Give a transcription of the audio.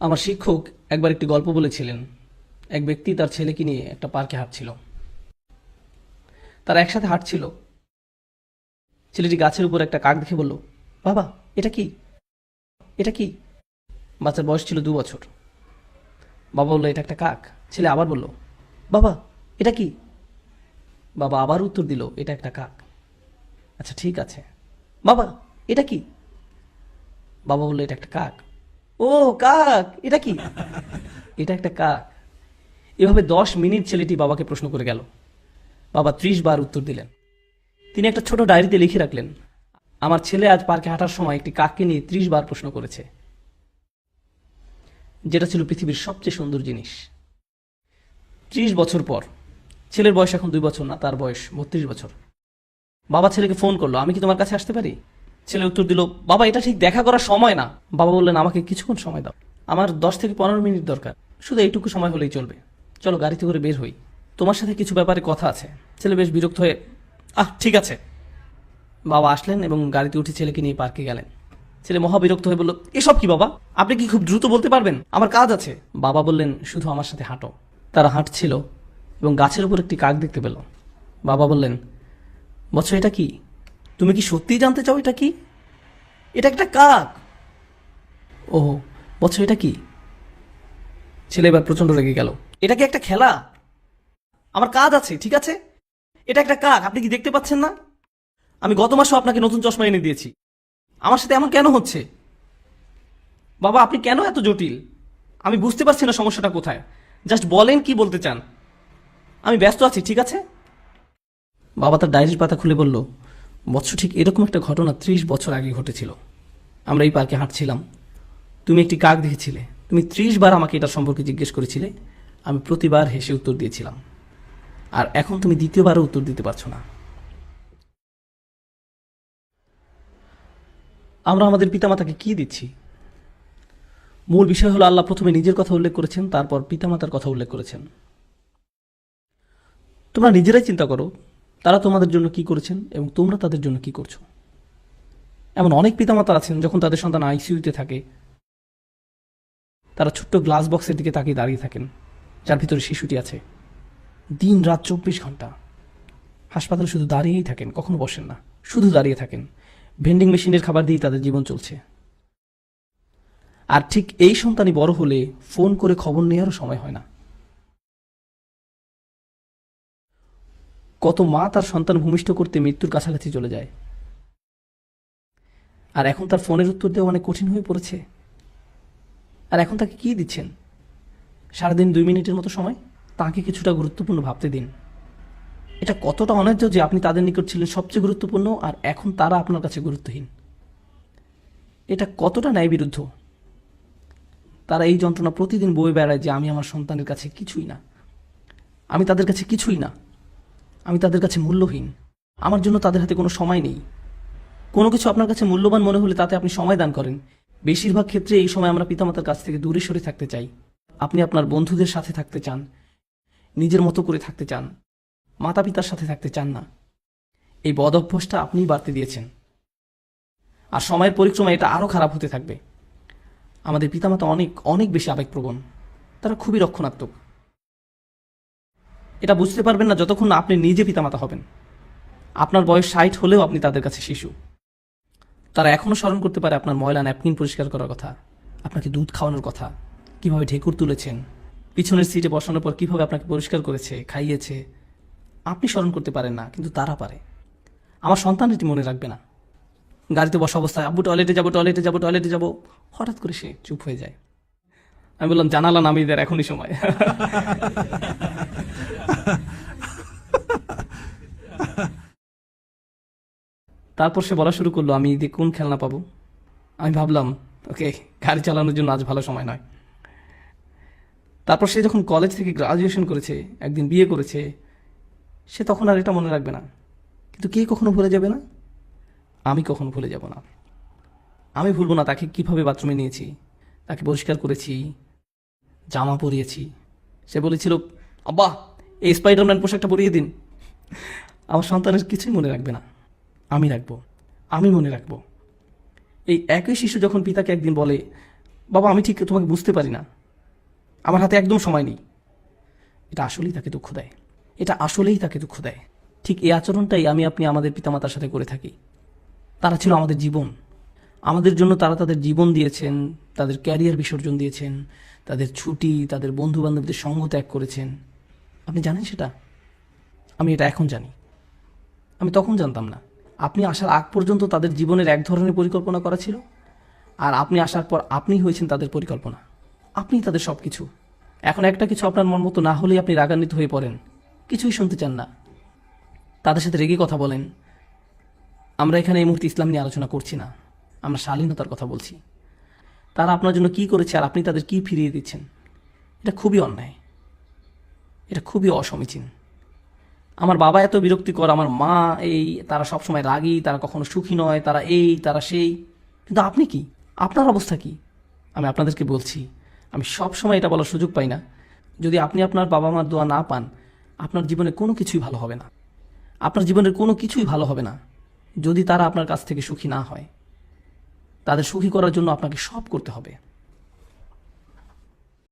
আমার শিক্ষক একবার একটি গল্প বলেছিলেন। এক ব্যক্তি তার ছেলেকে নিয়ে একটা পার্কে হাঁটছিল। তারা একসাথে হাঁটছিল। ছেলেটি গাছের উপর একটা কাক দেখে বলল, বাবা, এটা কি? এটা কি? বাচ্চার বয়স ছিল 2 বছর। বাবা বলল, এটা একটা কাক। ছেলে আবার বলল, বাবা, এটা কি? বাবা আবার উত্তর দিল, এটা একটা কাক। আচ্ছা ঠিক আছে, বাবা, এটা কি? বাবা বলল, এটা একটা কাক। ও, কাক, এটা কি? এটা একটা কাক। এভাবে 10 মিনিট ছেলেটি বাবাকে প্রশ্ন করে গেল। বাবা 30 বার উত্তর দিলেন। তিনি একটা ছোট ডায়েরিতে লিখে রাখলেন, আমার ছেলে আজ পার্কে হাঁটার সময় একটি কাককে নিয়ে 30 বার প্রশ্ন করেছে, যেটা ছিল পৃথিবীর সবচেয়ে সুন্দর জিনিস। 30 বছর পর ছেলের বয়স এখন 2 বছর না, তার বয়স 32 বছর। বাবা ছেলেকে ফোন করলো, আমি কি তোমার কাছে আসতে পারি? ছেলে উত্তর দিল, বাবা, এটা ঠিক দেখা করার সময় না। বাবা বললেন, আমাকে কিছুক্ষণ সময় দাও, আমার 10 থেকে 15 মিনিট দরকার, শুধু এইটুকু সময় হলেই চলবে। চলো গাড়িতে করে বের হই, তোমার সাথে কিছু ব্যাপারে কথা আছে। ছেলে বেশ বিরক্ত হয়ে, ঠিক আছে। বাবা আসলেন এবং গাড়িতে উঠে ছেলেকে নিয়ে পার্কে গেলেন। ছেলে মহা বিরক্ত হয়ে বলল, এসব কি বাবা? আপনি কি খুব দ্রুত বলতে পারবেন? আমার কাজ আছে। বাবা বললেন, শুধু আমার সাথে হাঁটো। তারা হাঁটছিল এবং গাছের উপর একটি কাক দেখতে পেল। বাবা বললেন, বৎস, এটা কি? তুমি কি সত্যিই জানতে চাও এটা কি? এটা একটা কাক। ও বৎস, এটা কি? ছেলে এবার প্রচন্ড রেগে গেল। এটা কি একটা খেলা? আমার কাজ আছে, ঠিক আছে? এটা একটা কাক, আপনি কি দেখতে পাচ্ছেন না? আমি গত মাসেও আপনাকে নতুন চশমা এনে দিয়েছি। আমার সাথে এমন কেন হচ্ছে? বাবা, আপনি কেন এত জটিল? আমি বুঝতে পারছি না সমস্যাটা কোথায়। জাস্ট বলেন কি বলতে চান। আমি ব্যস্ত আছি, ঠিক আছে? বাবা তার ডায়েরির পাতা খুলে বলল, বৎস, ঠিক এরকম একটা ঘটনা 30 বছর আগে ঘটেছিল। আমরা এই পার্কে হাঁটছিলাম, তুমি একটি কাক দেখেছিলে। তুমি 30 বার আমাকে এটার সম্পর্কে জিজ্ঞেস করেছিলে। আমি প্রতিবার হেসে উত্তর দিয়েছিলাম। আর এখন তুমি দ্বিতীয়বারও উত্তর দিতে পারছো না। আমরা আমাদের পিতামাতাকে কি দিচ্ছি? মূল বিষয় হলো, আল্লাহ প্রথমে নিজের কথা উল্লেখ করেছেন, তারপর পিতামাতার কথা উল্লেখ করেছেন। তোমরা নিজেরাই চিন্তা করো, তারা তোমাদের জন্য কি করেছেন এবং তোমরা তাদের জন্য কি করছো। এমন অনেক পিতামাতা আছেন, যখন তাদের সন্তান আইসিইউতে থাকে, তারা ছোট্ট গ্লাস বক্সের দিকে তাকিয়ে দাঁড়িয়ে থাকেন, যার ভিতরে শিশুটি আছে। দিন রাত 24 ঘন্টা হাসপাতালে শুধু দাঁড়িয়েই থাকেন, কখনো বসেন না, শুধু দাঁড়িয়ে থাকেন। ভেন্ডিং মেশিনের খাবার দিয়ে তাদের জীবন চলছে। আর ঠিক এই সন্তানই বড় হলে ফোন করে খবর নেওয়ারও সময় হয় না। কত মা তার সন্তান ভূমিষ্ঠ করতে মৃত্যুর কাছাকাছি চলে যায়, আর এখন তার ফোনের উত্তর দেওয়া অনেক কঠিন হয়ে পড়েছে। আর এখন তাকে কি দিচ্ছেন? সারাদিন 2 মিনিটের মতো সময়। তাকে কিছুটা গুরুত্বপূর্ণ ভাবতে দিন। এটা কতটা অন্যায্য যে আপনি তাদের নিকট ছিলেন সবচেয়ে গুরুত্বপূর্ণ, আর এখন তারা আপনার কাছে গুরুত্বহীন। এটা কতটা ন্যায়বিরুদ্ধ। তারা এই যন্ত্রণা প্রতিদিন বয়ে বেড়ায় যে আমি আমার সন্তানের কাছে কিছুই না, আমি তাদের কাছে কিছুই না, আমি তাদের কাছে মূল্যহীন, আমার জন্য তাদের হাতে কোনো সময় নেই। কোনো কিছু আপনার কাছে মূল্যবান মনে হলে তাতে আপনি সময় দান করেন। বেশিরভাগ ক্ষেত্রে এই সময় আমরা পিতামাতার কাছ থেকে দূরে সরে থাকতে চাই। আপনি আপনার বন্ধুদের সাথে থাকতে চান, নিজের মতো করে থাকতে চান, মাতা পিতার সাথে থাকতে চান না। এই বদ অভ্যাসটা আপনিই বাড়তে দিয়েছেন, আর সময়ের পরিক্রমায় এটা আরও খারাপ হতে থাকবে। আমাদের পিতামাতা অনেক অনেক বেশি আবেগপ্রবণ, তারা খুবই রক্ষণাত্মক। এটা বুঝতে পারবেন না যতক্ষণ না আপনি নিজে পিতামাতা হবেন। আপনার বয়স 60 হলেও আপনি তাদের কাছে শিশু। তারা এখনও স্মরণ করতে পারে আপনার ময়লা ন্যাপকিন পরিষ্কার করার কথা, আপনাকে দুধ খাওয়ানোর কথা, কিভাবে ঢেকুর তুলেছেন, পিছনের সিটে বসানোর পর কিভাবে আপনাকে পরিষ্কার করেছে, খাইয়েছে। আপনি স্মরণ করতে পারেন না, কিন্তু তারা পারে। আমার সন্তান এটি মনে রাখবে না। গাড়িতে বসা অবস্থায়, আব্বু টয়লেটে যাবো, টয়লেটে যাবো, টয়লেটে যাবো, হঠাৎ করে সে চুপ হয়ে যায়। আমি বললাম, জানালা নামিয়ে দেয়, এখনই সময়। তারপর সে বলা শুরু করলো, আমি ঈদে কোন খেলনা পাবো। আমি ভাবলাম, ওকে, গাড়ি চালানোর জন্য আজ ভালো সময় নয়। তারপর সে যখন কলেজ থেকে গ্রাজুয়েশন করেছে, একদিন বিয়ে করেছে, সে তখন আর এটা মনে রাখবে না। কিন্তু কে কখনো ভুলে যাবে না? আমি কখনো ভুলে যাব না। আমি ভুলবো না তাকে কিভাবে বাথরুমে নিয়েছি, তাকে পরিষ্কার করেছি, জামা পরিয়েছি। সে বলেছিল, আব্বা, এই স্পাইডারম্যান পোশাকটা পরিয়ে দিন। আমার সন্তানের কিছুই মনে রাখবে না, আমি রাখবো, আমি মনে রাখবো। এই একই শিশু যখন পিতাকে একদিন বলে, বাবা আমি ঠিক তোমাকে বুঝতে পারি না, আমার হাতে একদম সময় নেই। এটা আসলেই তাকে দুঃখ দেয়, এটা আসলেই তাকে দুঃখ দেয়। ঠিক এই আচরণটাই আমি আপনি আমাদের পিতামাতার সাথে করে থাকি। তারা ছিল আমাদের জীবন, আমাদের জন্য তারা তাদের জীবন দিয়েছেন, তাদের ক্যারিয়ার বিসর্জন দিয়েছেন, তাদের ছুটি, তাদের বন্ধু বান্ধবদের সঙ্গ ত্যাগ করেছেন। আপনি জানেন সেটা? আমি এটা এখন জানি, আমি তখন জানতাম না। আপনি আসার আগ পর্যন্ত তাদের জীবনের এক ধরনের পরিকল্পনা করা ছিল, আর আপনি আসার পর আপনি হয়েছেন তাদের পরিকল্পনা, আপনি তাদের সব কিছু। এখন একটা কিছু আপনার মন মতো না হলেই আপনি রাগান্বিত হয়ে পড়েন, কিছুই শুনতে চান না, তাদের সাথে রেগে কথা বলেন। আমরা এখানে এই মুহূর্তে ইসলাম নিয়ে আলোচনা করছি না, আমরা শালীনতার কথা বলছি। তারা আপনার জন্য কি করেছে আর আপনি তাদের কি ফিরিয়ে দিচ্ছেন, এটা খুবই অন্যায়, এটা খুবই অসমীচীন। আমার বাবা এত বিরক্তিকর, আমার মা এই, তারা সবসময় রাগী, তারা কখনো সুখী নয়, তারা এই তারা সেই। কিন্তু আপনি কি, আপনার অবস্থা কি? আমি আপনাদেরকে বলছি, আমি সব সময় এটা বলার সুযোগ পাই না, যদি আপনি আপনার বাবা মার দোয়া না পান, আপনার জীবনে কোনো কিছুই ভালো হবে না। আপনার জীবনের কোনো কিছুই ভালো হবে না যদি তারা আপনার কাছ থেকে সুখী না হয়। তাদের সুখী করার জন্য আপনাকে সব করতে হবে।